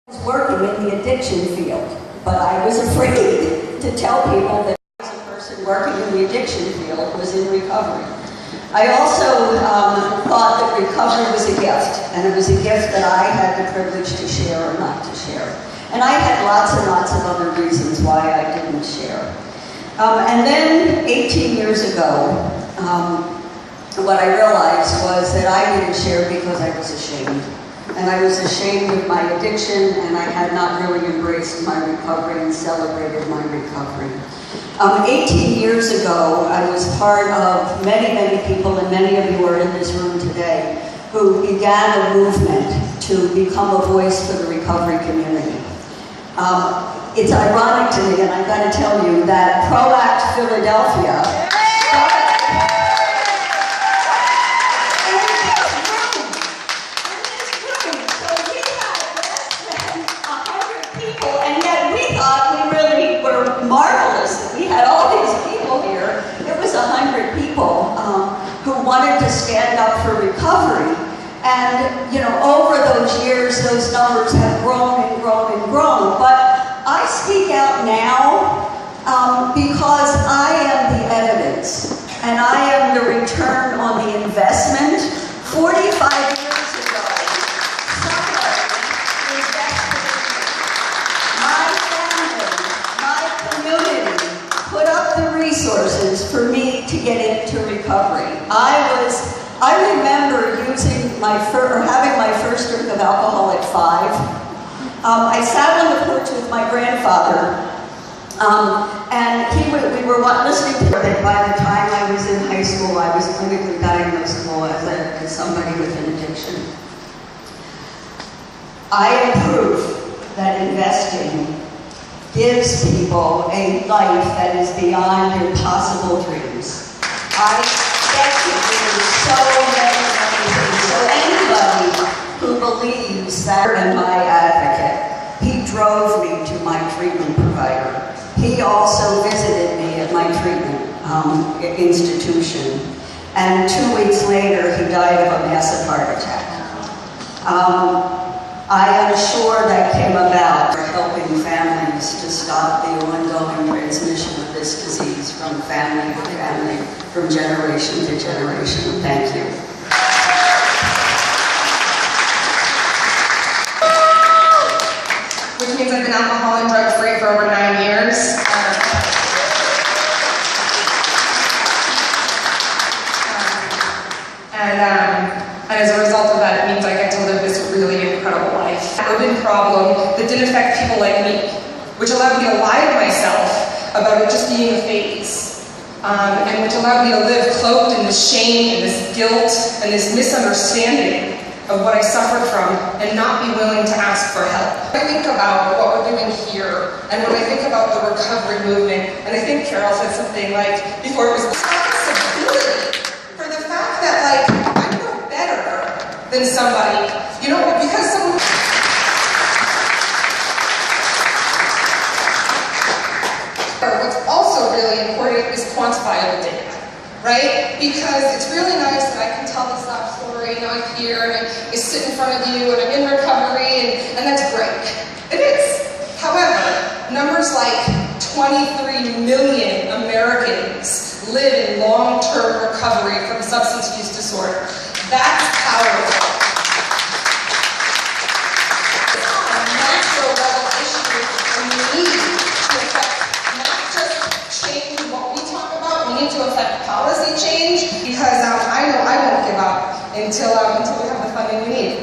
was working in the addiction field, but I was afraid to tell people that I was a person working in the addiction field was in recovery. I also thought that recovery was a gift, and it was a gift that I had the privilege to share or not to share. And I had lots and lots of other reasons why I didn't share. And then 18 years ago, what I realized was that I didn't share because I was ashamed. And I was ashamed of my addiction, and I had not really embraced my recovery and celebrated my recovery. 18 years ago, I was part of many, many people, and many of you are in this room today, who began a movement to become a voice for the recovery community. It's ironic to me, and I've got to tell you, that ProAct Philadelphia marvelous. We had all these people here. It was 100 people who wanted to stand up for recovery. And, you know, over those years, those numbers have grown and grown and grown. But I speak out now because I am the evidence, and I am the return on the investment. 45 years ago, somebody invested in me. My family, my community put up the resources for me to get into recovery. I remember having my first drink of alcohol at 5. I sat on the porch with my grandfather, and we were listening to it. By the time I was in high school, I was clinically diagnosable as somebody with an addiction. I am proof that investing gives people a life that is beyond their possible dreams. I get to do so many things. So anybody who believes that, and my advocate, he drove me to my treatment provider. He also visited me at my treatment institution. And 2 weeks later, he died of a massive heart attack. I am sure that came about for helping families to stop the ongoing transmission of this disease from family to family, from generation to generation. Thank you. Which means I've been alcohol and drug free for over 9 years. And as a result of that, it means I get to live this really incredible life. Urban problem that didn't affect people like me, which allowed me to lie to myself about it just being a phase. And which allowed me to live cloaked in this shame and this guilt and this misunderstanding of what I suffered from and not be willing to ask for help. I think about what we're doing here and when I think about the recovery movement, and I think Carol said something like, before it was responsibility for the fact that, like, I'm no better than somebody, you know, because someone... What's also really important is quantifiable data. Right? Because it's really nice that I can tell this life story, you know, I'm here and I sit in front of you and I'm in recovery and that's great. It is. However, numbers like 23 million Americans live in long-term recovery from substance use disorder. That's powerful. It's a macro-level issue and we need to affect not just change what we talk about, we need to affect policy change, because I know I won't give up until we have the funding we need.